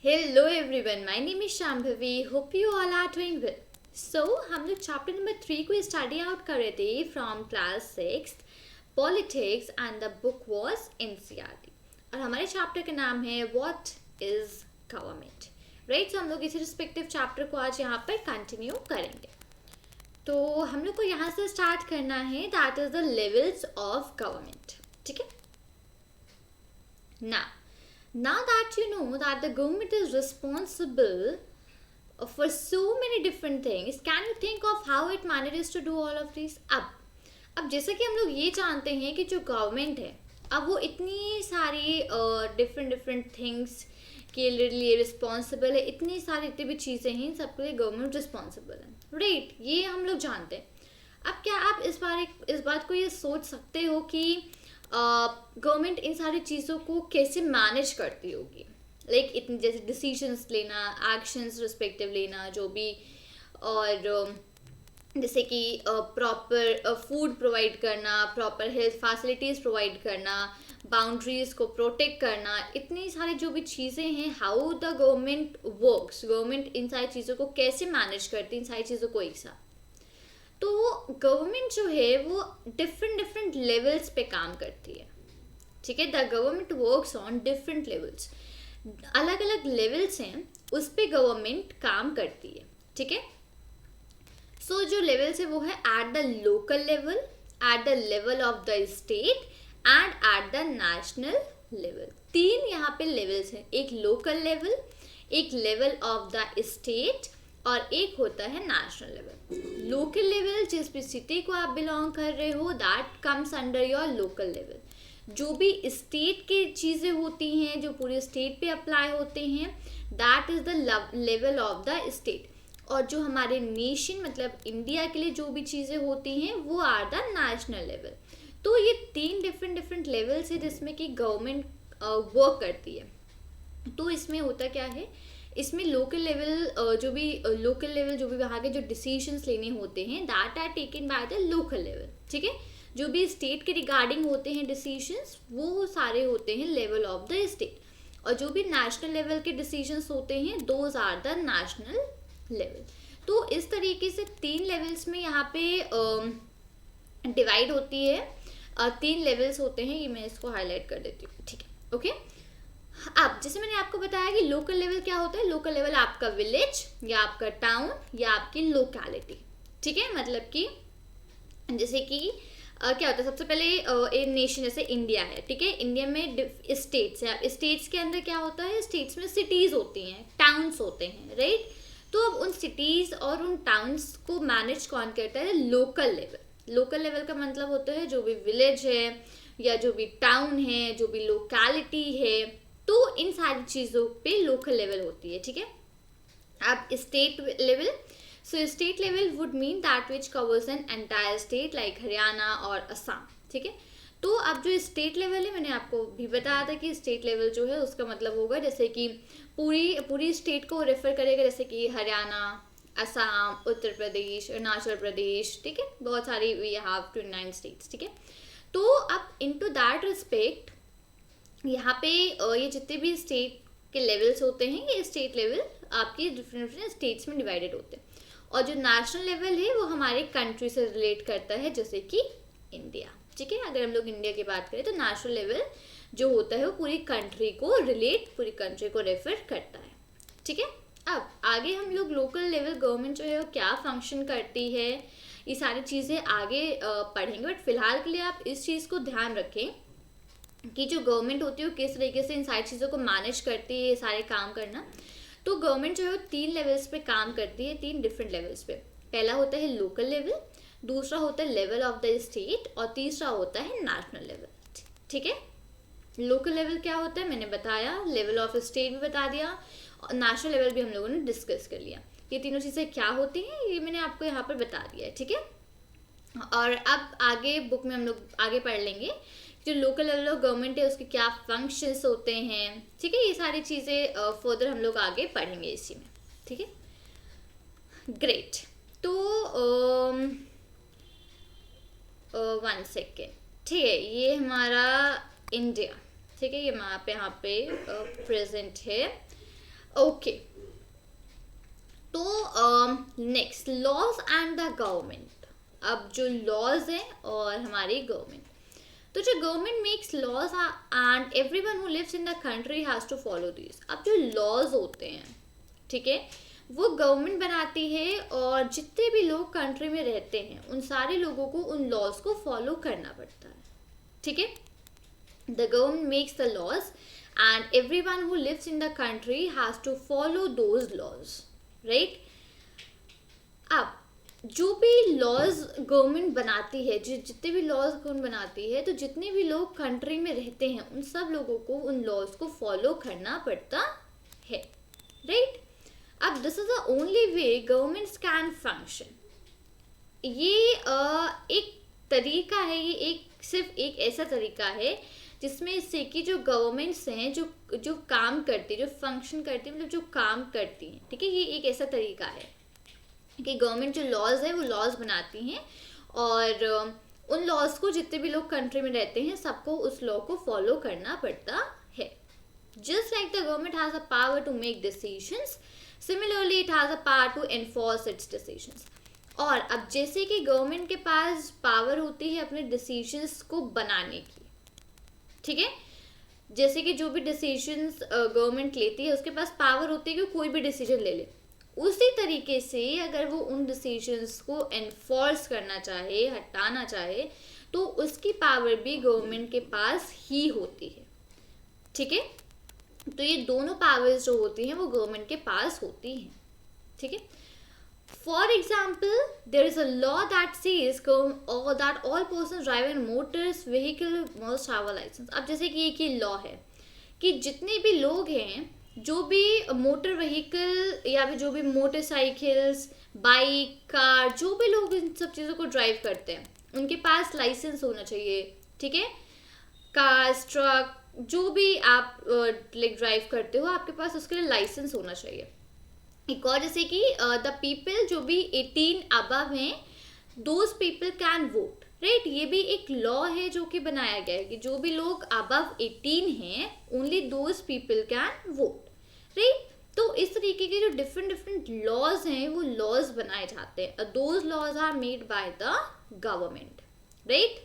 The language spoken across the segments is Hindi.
Hello everyone, my name is Shambhavi. Hope you all are doing well. So हम लोग चैप्टर नंबर 3 को स्टडी आउट कर रहे थे from class 6 politics and the book was NCERT और हमारे चैप्टर का नाम है व्हाट इज गवर्नमेंट। राइट, सो हम लोग इसी रिस्पेक्टिव चैप्टर को आज यहाँ पर कंटिन्यू करेंगे। तो हम लोग को यहाँ से स्टार्ट करना है that is the levels of government. ठीक है, Now that you know that the government is responsible for so many different things, can you think of how it manages to do all of these? अब जैसा कि हम लोग ये जानते हैं कि जो गवर्नमेंट है अब वो इतनी सारी डिफरेंट थिंग्स के लिए रिस्पॉन्सिबल है, इतनी सारी जितनी भी चीज़ें हैं इन सबके लिए गवर्नमेंट रिस्पॉन्सिबल है। राइट, ये हम लोग जानते हैं। अब क्या आप इस बात को ये सोच सकते हो कि गवर्नमेंट इन सारी चीज़ों को कैसे मैनेज करती होगी? लाइक इतने जैसे डिसीजंस लेना, एक्शंस रिस्पेक्टिव लेना, जो भी, और जैसे कि प्रॉपर फूड प्रोवाइड करना, प्रॉपर हेल्थ फैसिलिटीज़ प्रोवाइड करना, बाउंड्रीज को प्रोटेक्ट करना, इतनी सारी जो भी चीज़ें हैं, how the government works, government in सारी चीज़ों को कैसे मैनेज करती है, इन सारी चीज़ों को एक साथ। तो गवर्नमेंट जो है वो डिफरेंट लेवल्स पे काम करती है। ठीक है, the government works on different levels, अलग अलग लेवल्स हैं उस पे गवर्नमेंट काम करती है। ठीक है, सो जो लेवल्स है वो है at the local level, at the level of the state and at the national level. तीन यहाँ पे लेवल्स हैं, एक लोकल लेवल, एक लेवल ऑफ द स्टेट और एक होता है नेशनल लेवल। लोकल लेवल जिस भी सिटी को आप बिलोंग कर रहे हो that comes under your local level. जो भी स्टेट की चीज़ें होती हैं जो पूरे स्टेट पे अप्लाई होते हैं that is the level of the state. और जो हमारे नेशन मतलब इंडिया के लिए जो भी चीज़ें होती हैं वो आर द नेशनल लेवल। तो ये तीन डिफरेंट लेवल्स है जिसमें कि गवर्नमेंट वर्क करती है। तो इसमें होता क्या है, इसमें लोकल लेवल जो भी वहाँ के जो डिसीजंस लेने होते हैं that are taken by the local level. ठीक है, जो भी स्टेट के रिगार्डिंग होते हैं डिसीजंस वो सारे होते हैं लेवल ऑफ द स्टेट, और जो भी नेशनल लेवल के डिसीजंस होते हैं those are the national level. तो इस तरीके से तीन लेवल्स में यहाँ पे डिवाइड होती है, तीन लेवल्स होते हैं। ये मैं इसको हाईलाइट कर देती हूँ। ठीक है, ओके। अब जैसे मैंने आपको बताया कि लोकल लेवल क्या होता है, लोकल लेवल आपका विलेज या आपका टाउन या आपकी लोकेलिटी। ठीक है, मतलब कि जैसे कि क्या होता है, सबसे पहले एक नेशन जैसे इंडिया है। ठीक है, इंडिया में स्टेट्स है। स्टेट्स के अंदर क्या होता है, स्टेट्स में सिटीज़ होती हैं, टाउन्स होते हैं। राइट, तो अब उन सिटीज़ और उन टाउन्स को मैनेज कौन करता है, लोकल लेवल। लोकल लेवल का मतलब होता है जो भी विलेज है या जो भी टाउन है, जो भी लोकेलिटी है, तो इन सारी चीज़ों पे लोकल लेवल होती है। ठीक है, अब state level, so state level would mean that which covers an entire state like Haryana और असम। ठीक है, तो अब जो स्टेट लेवल है मैंने आपको भी बताया था कि स्टेट लेवल जो है उसका मतलब होगा जैसे कि पूरी स्टेट को रेफर करेगा, जैसे कि हरियाणा, असम, उत्तर प्रदेश, अरुणाचल प्रदेश। ठीक है, बहुत सारी वी हैव 29 स्टेट्स। ठीक है, तो अब इनटू दैट रिस्पेक्ट यहाँ पे ये जितने भी स्टेट के लेवल्स होते हैं ये स्टेट लेवल आपकी डिफरेंट स्टेट्स में डिवाइडेड होते हैं, और जो नेशनल लेवल है वो हमारे कंट्री से रिलेट करता है जैसे कि इंडिया। ठीक है, अगर हम लोग इंडिया की बात करें तो नेशनल लेवल जो होता है वो पूरी कंट्री को पूरी कंट्री को रेफर करता है। ठीक है, अब आगे हम लोग लोकल लेवल गवर्नमेंट जो है वो क्या फंक्शन करती है ये सारी चीज़ें आगे पढ़ेंगे, बट फिलहाल के लिए आप इस चीज़ को ध्यान रखें कि जो गवर्नमेंट होती है वो किस तरीके से इन सारी चीज़ों को मैनेज करती है, ये सारे काम करना। तो गवर्नमेंट जो है वो तीन लेवल्स पे काम करती है, तीन डिफरेंट लेवल्स पे। पहला होता है लोकल लेवल, दूसरा होता है लेवल ऑफ द स्टेट और तीसरा होता है नेशनल लेवल। ठीक है, लोकल लेवल क्या होता है मैंने बताया, लेवल ऑफ स्टेट भी बता दिया, और नेशनल लेवल भी हम लोगों ने डिस्कस कर लिया। ये तीनों चीज़ें क्या होती हैं ये मैंने आपको यहाँ पर बता दिया है। ठीक है, और अब आगे बुक में हम लोग आगे पढ़ लेंगे जो लोकल लेवल ऑफ गवर्नमेंट है उसके क्या फंक्शंस होते हैं। ठीक है, ये सारी चीज़ें फर्दर हम लोग आगे पढ़ेंगे इसी में। ठीक है, ग्रेट। तो 1 सेकेंड। ठीक है, ये हमारा इंडिया। ठीक है, ये मैप यहाँ पे प्रेजेंट है। ओके, तो next, laws and the government. अब जो लॉज हैं और हमारी गवर्नमेंट, तो जो government makes laws and everyone who lives in the country has to follow this. अब जो लॉज होते हैं, ठीक है, वो गवर्नमेंट बनाती है और जितने भी लोग कंट्री में रहते हैं उन सारे लोगों को उन लॉज को फॉलो करना पड़ता है. ठीक है, the government makes the laws and everyone who lives in the country has to follow those laws, right. अब जो भी लॉज गवर्नमेंट बनाती है, जितने भी लॉज गवर्नमेंट बनाती है, तो जितने भी लोग कंट्री में रहते हैं उन सब लोगों को उन लॉज को फॉलो करना पड़ता है, राइट. अब this is the only way governments can function. ये एक तरीका है, ये सिर्फ एक ऐसा तरीका है जिसमें इससे कि जो गवर्नमेंट्स हैं, जो काम करती है, जो फंक्शन करती है, मतलब जो काम करती हैं, ठीक है, ये एक ऐसा तरीका है कि गवर्नमेंट जो लॉज है वो लॉज बनाती हैं और उन लॉज को जितने भी लोग कंट्री में रहते हैं सबको उस लॉ को फॉलो करना पड़ता है. Just like the government has a power to make decisions, similarly it has a power to enforce its decisions. और अब जैसे कि गवर्नमेंट के पास पावर होती है अपने डिसीजंस को बनाने की, ठीक है, जैसे कि जो भी डिसीजंस गवर्नमेंट लेती है उसके पास पावर होती है कि कोई भी डिसीजन ले ले. उसी तरीके से अगर वो उन डिसीजंस को एनफोर्स करना चाहे, हटाना चाहे, तो उसकी पावर भी गवर्नमेंट के पास ही होती है. ठीक है, तो ये दोनों पावर्स जो होती हैं वो गवर्नमेंट के पास होती हैं. ठीक है, for example there is a law that says that all person driving motors vehicle must have a license. अब जैसे कि एक ही लॉ है कि जितने भी लोग हैं, जो भी मोटर व्हीकल या फिर जो भी मोटरसाइकिल्स, बाइक, कार, जो भी लोग इन सब चीज़ों को ड्राइव करते हैं उनके पास लाइसेंस होना चाहिए. ठीक है, कार्स, ट्रक, जो भी आप लाइक ड्राइव करते हो आपके पास उसके लिए लाइसेंस होना चाहिए. एक और जैसे कि द पीपल जो भी 18 अबव हैं, those people can vote, right. ये भी एक लॉ है जो कि बनाया गया है कि जो भी लोग अबव 18 हैं only those people can vote, right. तो इस तरीके के जो डिफरेंट लॉज हैं वो लॉज बनाए जाते हैं. Those laws are made by the government, right.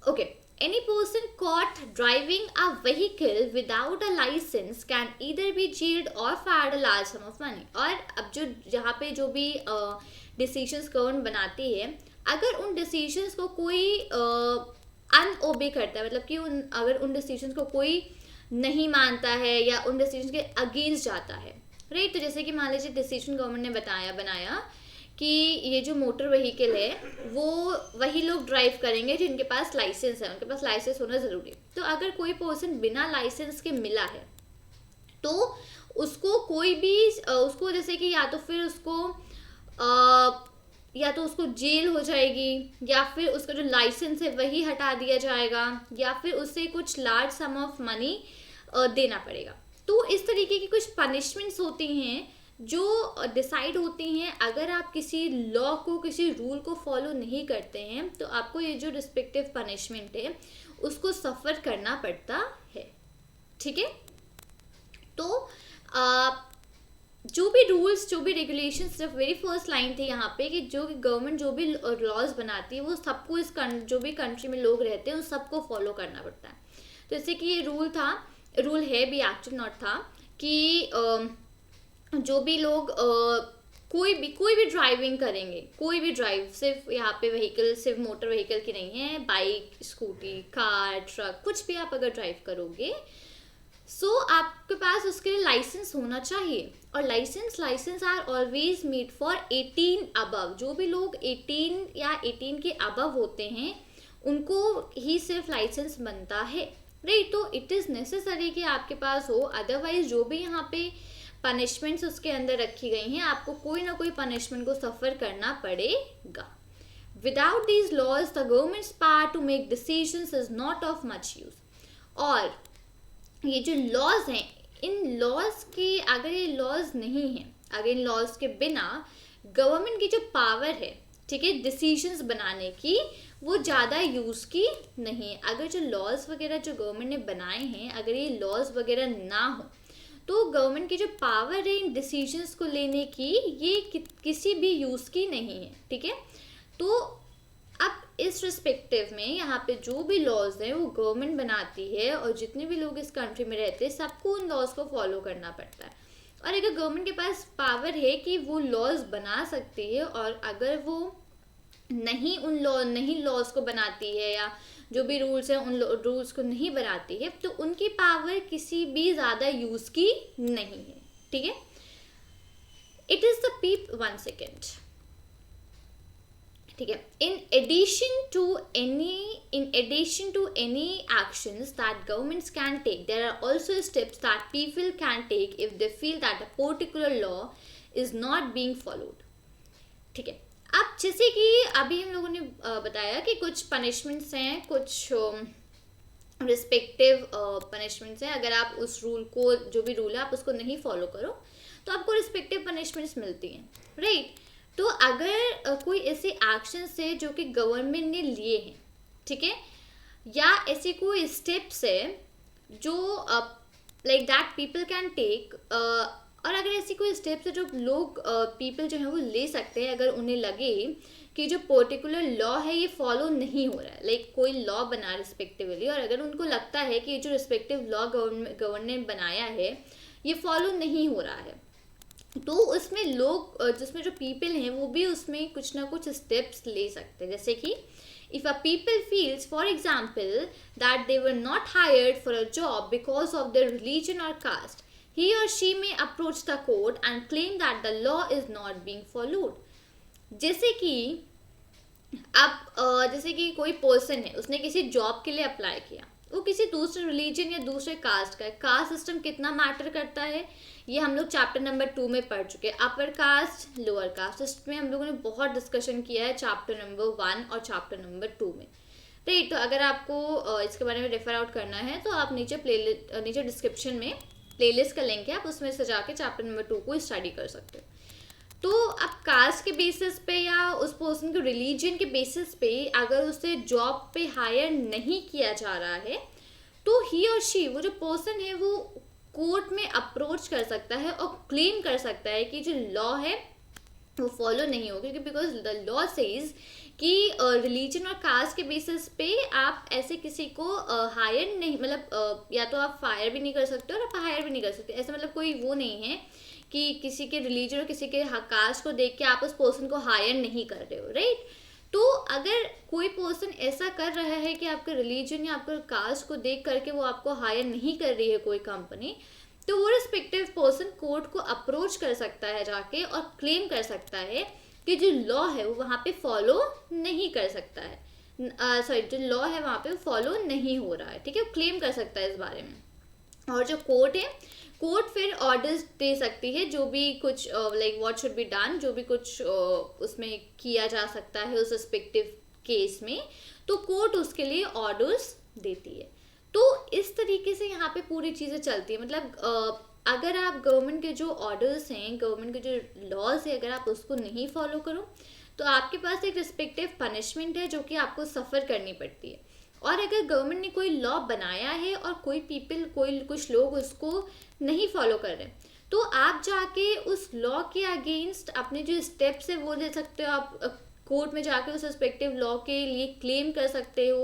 Okay, any person caught driving a vehicle without a license can either be jailed or fined a large sum of money. और अब जो जहाँ पे जो भी डिसीजंस गवर्नमेंट बनाती है, अगर उन डिसीजंस को कोई अनओबे करता है, मतलब कि अगर उन डिसीजंस को कोई नहीं मानता है या उन डिसीजन के अगेंस्ट जाता है, राइट. तो जैसे कि मान लीजिए डिसीजन गवर्नमेंट ने बनाया कि ये जो मोटर व्हीकल है वो वही लोग ड्राइव करेंगे जिनके पास लाइसेंस है, उनके पास लाइसेंस होना ज़रूरी है. तो अगर कोई पर्सन बिना लाइसेंस के मिला है तो उसको कोई भी उसको जैसे कि या तो उसको जेल हो जाएगी या फिर उसका जो लाइसेंस है वही हटा दिया जाएगा या फिर उससे कुछ लार्ज सम ऑफ मनी देना पड़ेगा. तो इस तरीके की कुछ पनिशमेंट्स होती हैं जो डिसाइड होती हैं. अगर आप किसी लॉ को, किसी रूल को फॉलो नहीं करते हैं तो आपको ये जो रिस्पेक्टिव पनिशमेंट है उसको सफ़र करना पड़ता है. ठीक है, तो जो भी रूल्स, जो भी रेगुलेशंस, सिर्फ वेरी फर्स्ट लाइन थी यहाँ पे कि जो गवर्नमेंट जो भी लॉज बनाती है वो सबको इस जो भी कंट्री में लोग रहते हैं उन सबको फॉलो करना पड़ता है. तो जैसे कि ये रूल है भी, एक्चुअली नॉट था, कि जो भी लोग कोई भी ड्राइविंग करेंगे, कोई भी ड्राइव, सिर्फ यहाँ पे व्हीकल, सिर्फ मोटर व्हीकल की नहीं है, बाइक, स्कूटी, कार, ट्रक, कुछ भी आप अगर ड्राइव करोगे सो आपके पास उसके लिए लाइसेंस होना चाहिए. और license are always made for 18 above. जो भी लोग 18 या 18 के अबव होते हैं उनको ही सिर्फ लाइसेंस बनता है, राइट. तो इट इज़ नेसेसरी कि आपके पास हो, अदरवाइज जो भी यहाँ पे पनिशमेंट्स उसके अंदर रखी गई हैं आपको कोई ना कोई पनिशमेंट को सफ़र करना पड़ेगा. Without these laws the government's power to make decisions is not of much use. और ये जो लॉज हैं, इन लॉज के अगर ये लॉज नहीं हैं, अगर इन लॉज के बिना गवर्नमेंट की जो पावर है, ठीक है, डिसीजंस बनाने की, वो ज़्यादा यूज़ की नहीं है। अगर जो लॉज वगैरह जो गवर्नमेंट ने बनाए हैं, अगर ये लॉज वगैरह ना हो तो गवर्नमेंट की जो पावर है इन डिसीजंस को लेने की, ये किसी भी यूज़ की नहीं है, ठीक है। तो अब इस रिस्पेक्टिव में यहाँ पे जो भी लॉज हैं वो गवर्नमेंट बनाती है, और जितने भी लोग इस कंट्री में रहते हैं सबको उन लॉज को फॉलो करना पड़ता है। और अगर गवर्नमेंट के पास पावर है कि वो लॉज बना सकती है, और अगर वो नहीं लॉज को बनाती है, या जो भी रूल्स हैं उन रूल्स को नहीं बनाती है, तो उनकी पावर किसी भी ज़्यादा यूज़ की नहीं है, ठीक है। इट इज़ द पीप 1 सेकेंड, ठीक है। In addition to any actions that governments can take, there are also steps that people can take if they feel that a particular law is not being followed, ठीक है। अब जैसे कि अभी हम लोगों ने बताया कि कुछ पनिशमेंट्स हैं, कुछ रिस्पेक्टिव पनिशमेंट्स हैं। अगर आप उस रूल को, जो भी रूल है आप उसको नहीं फॉलो करो तो आपको रिस्पेक्टिव पनिशमेंट्स मिलती हैं, राइट। तो अगर कोई ऐसे एक्शंस है जो कि गवर्नमेंट ने लिए हैं, ठीक है, या ऐसे कोई स्टेप्स है जो like that people can take, और अगर ऐसी कोई स्टेप्स है जो लोग पीपल जो है वो ले सकते हैं, अगर उन्हें लगे कि जो पर्टिकुलर लॉ है ये फॉलो नहीं हो रहा है, लाइक कोई लॉ बना रिस्पेक्टिवली, और अगर उनको लगता है कि जो रिस्पेक्टिव लॉ गवर्नमेंट बनाया है ये फॉलो नहीं हो रहा है, तो उसमें लोग, जिसमें जो पीपल हैं वो भी उसमें कुछ ना कुछ स्टेप्स ले सकते हैं। जैसे कि if a people feels, for example, that they were not hired for a job because of their religion or caste, he or she may approach the court and claim that the law is not being followed. जैसे कि अब जैसे कि कोई पर्सन है, उसने किसी जॉब के लिए अप्लाई किया, वो किसी दूसरे रिलीजन या दूसरे कास्ट का है। कास्ट सिस्टम कितना मैटर करता है ये हम लोग चैप्टर नंबर 2 में पढ़ चुके हैं। अपर कास्ट, लोअर कास्ट, इसमें हम लोगों ने बहुत डिस्कशन किया है चैप्टर नंबर 1 और चैप्टर नंबर 2 में, राइट। तो अगर आपको इसके बारे में रेफर आउट करना है तो आप नीचे डिस्क्रिप्शन में प्लेलिस्ट का लिंक है, आप उसमें से जाके चैप्टर नंबर 2 को स्टडी कर सकते हो। तो अब कास्ट के बेसिस पे या उस पर्सन के रिलीजन के बेसिस पे अगर उसे जॉब पे हायर नहीं किया जा रहा है, तो ही और शी, वो जो पर्सन है, वो कोर्ट में अप्रोच कर सकता है और क्लेम कर सकता है कि जो लॉ है वो फॉलो नहीं हो, क्योंकि बिकॉज द लॉ सेज कि रिलीजन और कास्ट के बेसिस पे आप ऐसे किसी को हायर नहीं, मतलब या तो आप फायर भी नहीं कर सकते और आप हायर भी नहीं कर सकते। ऐसा मतलब कोई वो नहीं है कि किसी के रिलीजन और किसी के कास्ट को देख के आप उस पर्सन को हायर नहीं कर रहे हो, राइट। तो अगर कोई पर्सन ऐसा कर रहा है कि आपके रिलीजन या आपके कास्ट को देख करके वो आपको हायर नहीं कर रही है कोई कंपनी, तो वो रिस्पेक्टिव पर्सन कोर्ट को अप्रोच कर सकता है जाके और क्लेम कर सकता है कि जो लॉ है वो वहाँ पे फॉलो नहीं कर सकता है, जो लॉ है वहाँ पे फॉलो नहीं हो रहा है, ठीक है। क्लेम कर सकता है इस बारे में। और जो कोर्ट है, कोर्ट फिर ऑर्डर्स दे सकती है, जो भी कुछ like what should be done, जो भी कुछ उसमें किया जा सकता है उस रिस्पेक्टिव केस में, तो कोर्ट उसके लिए ऑर्डर्स देती है। तो इस तरीके से यहाँ पे पूरी चीज़ें चलती है। मतलब अगर आप गवर्नमेंट के जो ऑर्डर्स हैं, गवर्नमेंट के जो लॉज है, अगर आप उसको नहीं फॉलो करो तो आपके पास एक रिस्पेक्टिव पनिशमेंट है जो कि आपको सफ़र करनी पड़ती है। और अगर गवर्नमेंट ने कोई लॉ बनाया है और कुछ लोग उसको नहीं फॉलो कर रहे, तो आप जाके उस लॉ के अगेंस्ट अपने जो स्टेप्स है वो ले सकते हो। आप कोर्ट में जाके उस रिस्पेक्टिव लॉ के लिए क्लेम कर सकते हो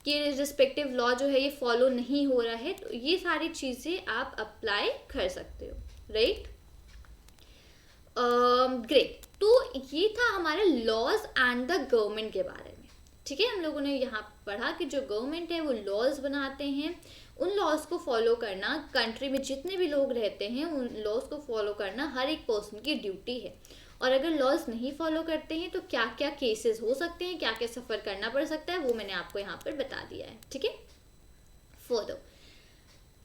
कि रिस्पेक्टिव लॉ जो है ये फॉलो नहीं हो रहा है। तो ये सारी चीज़ें आप अप्लाई कर सकते हो, राइट। ग्रेट। तो ये था हमारा लॉज एंड द गवर्नमेंट के बारे में, ठीक है। हम लोगों ने यहाँ पढ़ा कि जो गवर्नमेंट है वो लॉज बनाते हैं, उन लॉज को फॉलो करना कंट्री में जितने भी लोग रहते हैं उन लॉज को फॉलो करना हर एक पर्सन की ड्यूटी है। और अगर लॉज नहीं फॉलो करते हैं तो क्या क्या केसेस हो सकते हैं, क्या क्या सफ़र करना पड़ सकता है, वो मैंने आपको यहाँ पर बता दिया है, ठीक है। Further,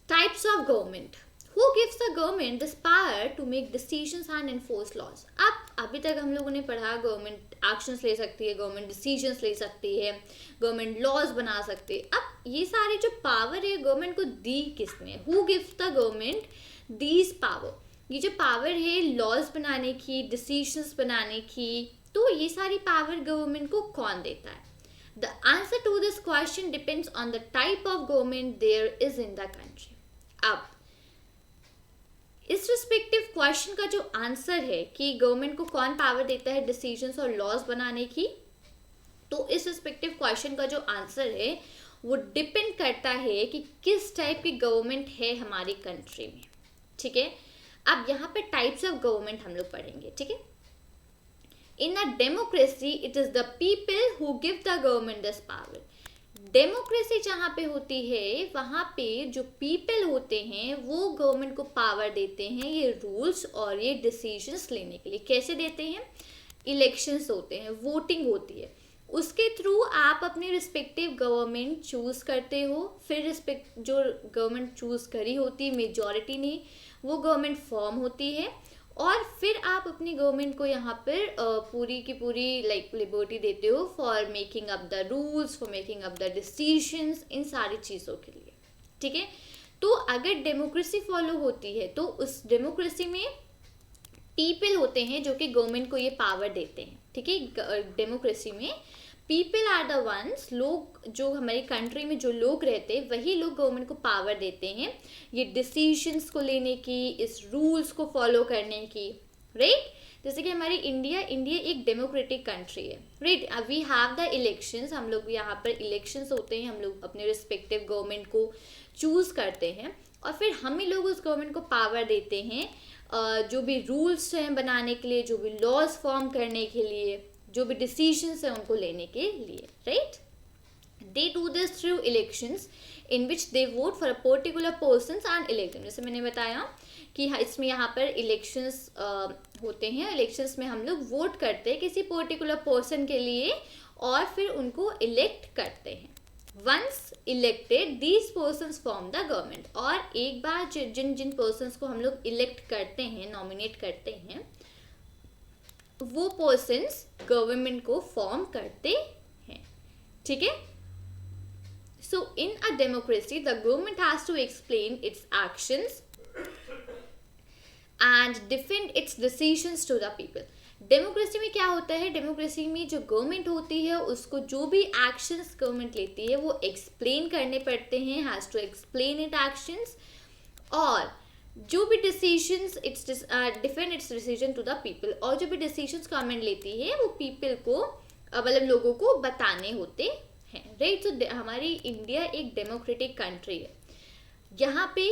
types of government. Who gives the government this power to make decisions and enforce laws? अब अभी तक हम लोगों ने पढ़ा गवर्नमेंट एक्शंस ले सकती है, गवर्नमेंट डिसीजंस ले सकती है, गवर्नमेंट लॉज बना सकती है। अब ये सारी जो पावर है गवर्नमेंट को दी किसने? Who gives the government these power? ये जो पावर है लॉज बनाने की, डिसीजंस बनाने की, तो ये सारी पावर गवर्नमेंट को कौन देता है? The answer to this question depends on the type of government there is in the country. अब इस रिस्पेक्टिव क्वेश्चन का जो आंसर है कि गवर्नमेंट को कौन पावर देता है डिसीजंस और लॉज बनाने की, तो इस रिस्पेक्टिव क्वेश्चन का जो आंसर है वो डिपेंड करता है कि किस टाइप की गवर्नमेंट है हमारी कंट्री में. ठीक है, अब यहाँ पे टाइप्स ऑफ गवर्नमेंट हम लोग पढ़ेंगे. ठीक है, in a democracy it is the people who give the government this power. Democracy जहाँ पे होती है वहाँ पे जो पीपल होते हैं वो गवर्नमेंट को पावर देते हैं ये रूल्स और ये डिसीजंस लेने के लिए. कैसे देते हैं? इलेक्शंस होते हैं, वोटिंग होती है, उसके थ्रू आप अपनी रिस्पेक्टिव गवर्नमेंट चूज़ करते हो. फिर जो गवर्नमेंट चूज़ करी होती है मेजॉरिटी ने, वो गवर्नमेंट फॉर्म होती है और फिर आप अपनी गवर्नमेंट को यहाँ पर पूरी की पूरी लिबर्टी देते हो for making up the rules, for making up the decisions, इन सारी चीज़ों के लिए. ठीक है, तो अगर डेमोक्रेसी फॉलो होती है तो उस डेमोक्रेसी में पीपल होते हैं जो कि गवर्नमेंट को ये पावर देते हैं. ठीक है, डेमोक्रेसी में पीपल आर द वंस, लोग जो हमारी कंट्री में जो लोग रहते हैं वही लोग गवर्नमेंट को पावर देते हैं ये डिसीजंस को लेने की, इस रूल्स को फॉलो करने की. राइट, जैसे कि हमारी इंडिया एक डेमोक्रेटिक कंट्री है. Right, we have the elections, हम लोग यहाँ पर इलेक्शंस होते हैं, हम लोग अपने रिस्पेक्टिव गवर्नमेंट को चूज़ करते हैं और फिर हम ही लोग उस गवर्नमेंट को पावर देते हैं जो भी रूल्स हैं बनाने के लिए, जो भी लॉज फॉर्म करने के लिए, जो भी डिसीजंस हैं उनको लेने के लिए. Right, they do this through elections in which they vote for a particular persons and elect. जैसे मैंने बताया कि इसमें यहाँ पर इलेक्शंस होते हैं, इलेक्शंस में हम लोग वोट करते हैं किसी पर्टिकुलर पर्सन के लिए और फिर उनको इलेक्ट करते हैं. Once elected these persons form the government. और एक बार जिन जिन पर्सन्स को हम लोग इलेक्ट करते हैं, नॉमिनेट करते हैं, वो पर्सन्स गवर्नमेंट को फॉर्म करते हैं. ठीक है, so in a democracy the government has to explain its actions and defend its decisions to the people. Democracy में क्या होता है? डेमोक्रेसी में जो गवर्नमेंट होती है उसको जो भी एक्शंस गवर्नमेंट लेती है वो एक्सप्लेन करने पड़ते हैं, has to explain it actions, और जो भी decisions its defend its decision to the people. और जो भी डिसीजंस गवर्नमेंट लेती है वो पीपल को मतलब लोगों को बताने होते हैं. राइट, तो हमारी इंडिया एक डेमोक्रेटिक कंट्री है. यहाँ पे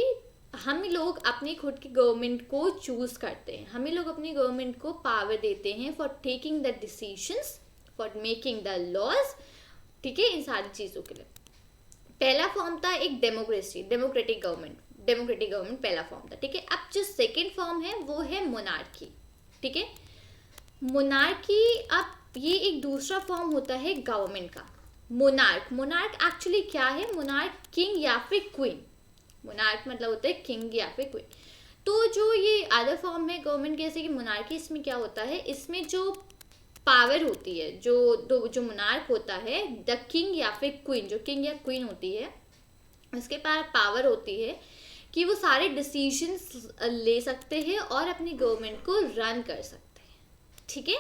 हम लोग अपनी खुद की गवर्नमेंट को चूज़ करते हैं, हम लोग अपनी गवर्नमेंट को पावर देते हैं for taking the decisions, for making the laws. ठीक है, इन सारी चीज़ों के लिए. पहला फॉर्म था एक डेमोक्रेटिक गवर्नमेंट पहला फॉर्म था. ठीक है, अब जो सेकेंड फॉर्म है वो है मोनार्की. ठीक है, मोनार्की अब ये एक दूसरा फॉर्म होता है गवर्नमेंट का. मोनार्क एक्चुअली क्या है? मोनार्क किंग या फिर क्वीन. मोनार्क मतलब होता है किंग या फिर क्वीन. तो जो ये अदर फॉर्म है गवर्नमेंट, जैसे कि मोनार्की, इसमें क्या होता है, इसमें जो पावर होती है, जो मोनार्क होता है, द किंग या फिर क्वीन, जो किंग या क्वीन होती है उसके पास पावर होती है कि वो सारे डिसीजंस ले सकते हैं और अपनी गवर्नमेंट को रन कर सकते हैं. ठीक है,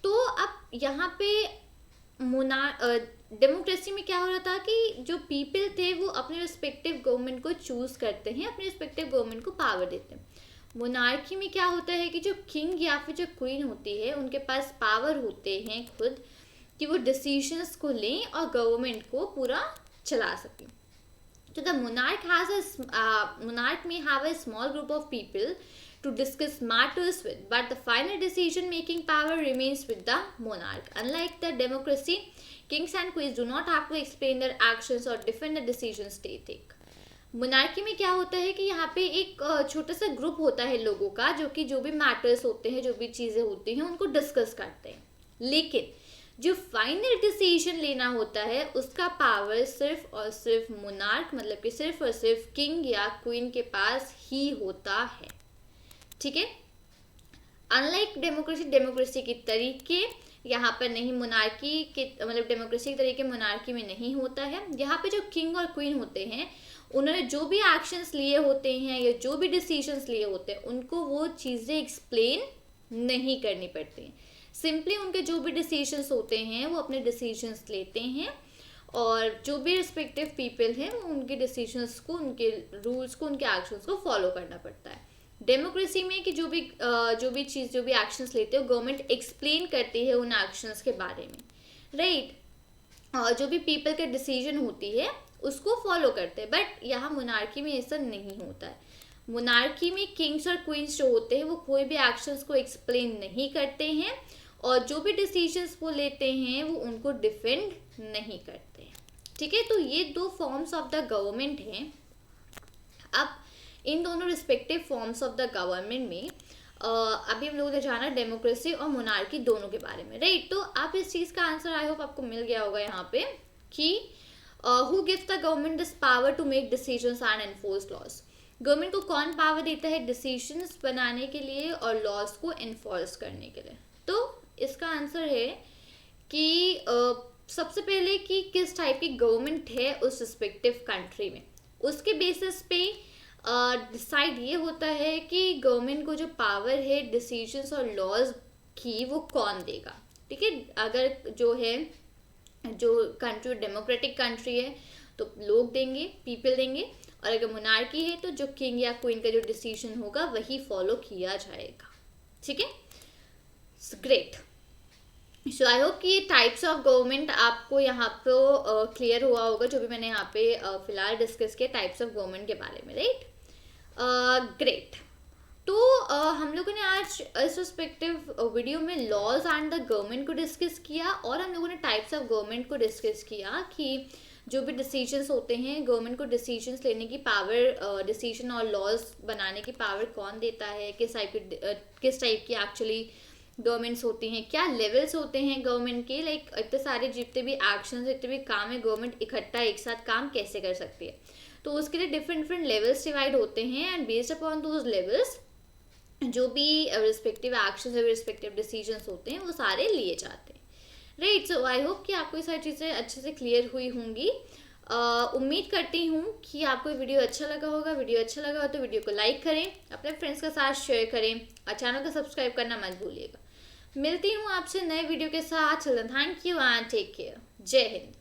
तो अब यहाँ पे डेमोक्रेसी में क्या हो रहा था कि जो पीपल थे वो अपने रिस्पेक्टिव गवर्नमेंट को चूज़ करते हैं, अपने रिस्पेक्टिव गवर्नमेंट को पावर देते हैं. मोनार्की में क्या होता है कि जो किंग या फिर जो क्वीन होती है उनके पास पावर होते हैं खुद कि वो डिसीजंस को लें और गवर्नमेंट को पूरा चला सकें. So the monarch may have a small group of people to discuss matters with, but the final decision-making power remains with the monarch. Unlike the democracy, kings and queens do not have to explain their actions or defend the decisions they take. Monarchy में क्या होता है कि यहाँ पे एक छोटा सा ग्रुप होता है लोगों का जो कि जो भी मैटर्स होते हैं, जो भी चीज़ें होती हैं उनको डिस्कस करते हैं, लेकिन जो फाइनल डिसीजन लेना होता है उसका पावर सिर्फ और सिर्फ मोनार्क मतलब कि सिर्फ और सिर्फ किंग या क्वीन के पास ही होता है. ठीक है, अनलाइक डेमोक्रेसी के तरीके यहाँ पर नहीं, मोनार्की के मतलब डेमोक्रेसी के तरीके मोनार्की में नहीं होता है. यहाँ पे जो किंग और क्वीन होते हैं उन्होंने जो भी एक्शंस लिए होते हैं या जो भी डिसीजंस लिए होते हैं उनको वो चीज़ें एक्सप्लेन नहीं करनी पड़ती हैं. सिंपली उनके जो भी डिसीजंस होते हैं वो अपने डिसीजंस लेते हैं, और जो भी रिस्पेक्टिव पीपल हैं वो उनके डिसीजंस को, उनके रूल्स को, उनके एक्शंस को फॉलो करना पड़ता है। डेमोक्रेसी में कि जो भी चीज़, जो भी एक्शंस लेते हो, गवर्नमेंट एक्सप्लेन करती है उन एक्शंस के बारे में, राइट। और जो भी पीपल के डिसीजन होती है उसको फॉलो करते हैं। बट यहाँ मोनार्की में ऐसा नहीं होता है। मोनार्की में किंग्स और क्वींस जो होते हैं वो कोई भी एक्शंस को एक्सप्लेन नहीं करते हैं, और जो भी डिसीजंस वो लेते हैं वो उनको डिफेंड नहीं करते हैं, ठीक है। तो ये दो फॉर्म्स ऑफ द गवर्नमेंट हैं। अब इन दोनों respective forms of the government में अभी हम लोगों ने जाना डेमोक्रेसी और मोनार्की दोनों के बारे में, राइट। तो आप इस चीज़ का आंसर आई होप आपको मिल गया होगा यहाँ पे कि who gives the government this power to make decisions and enforce laws. Government को कौन पावर देता है डिसीजंस बनाने के लिए और लॉज को इन्फोर्स करने के लिए। तो इसका आंसर है कि सबसे पहले कि किस टाइप की गवर्नमेंट है उस रिस्पेक्टिव कंट्री में, उसके बेसिस पे डिसाइड ये होता है कि गवर्नमेंट को जो पावर है डिसीजंस और लॉज की वो कौन देगा, ठीक है। अगर जो है जो कंट्री डेमोक्रेटिक कंट्री है तो लोग देंगे, पीपल देंगे, और अगर मोनार्की है तो जो किंग या क्वीन का जो डिसीजन होगा वही फॉलो किया जाएगा, ठीक है। ग्रेट। सो आई होप कि ये टाइप्स ऑफ गवर्नमेंट आपको यहाँ पे क्लियर हुआ होगा, जो भी मैंने यहाँ पे फिलहाल डिस्कस किया टाइप्स ऑफ गवर्नमेंट के बारे में, राइट। ग्रेट। तो हम लोगों ने आज इस रिस्पेक्टिव वीडियो में लॉज एंड द गवर्नमेंट को डिस्कस किया, और हम लोगों ने टाइप्स ऑफ गवर्नमेंट को डिस्कस किया कि जो भी डिसीजंस होते हैं, गवर्नमेंट को डिसीजंस लेने की पावर, डिसीजन और लॉज बनाने की पावर कौन देता है, किस टाइप की एक्चुअली गवर्नमेंट्स होती हैं, क्या लेवल्स होते हैं गवर्नमेंट के, लाइक इतने सारे जितने भी एक्शंस, इतने भी काम है, गवर्नमेंट इकट्ठा एक साथ काम कैसे कर सकती है। तो उसके लिए डिफरेंट लेवल्स डिवाइड होते हैं, and based upon those levels जो भी रिस्पेक्टिव एक्शंस और रिस्पेक्टिव डिसीजंस होते हैं वो सारे लिए जाते हैं, राइट। सो आई होप कि आपको ये सारी चीज़ें अच्छे से क्लियर हुई होंगी। उम्मीद करती हूँ कि आपको वीडियो अच्छा लगा होगा। वीडियो अच्छा लगा हो तो वीडियो को लाइक करें, अपने फ्रेंड्स के साथ शेयर करें, और चैनल को सब्सक्राइब करना मत भूलिएगा। मिलती हूँ आपसे नए वीडियो के साथ। Thank you and take care. जय हिंद।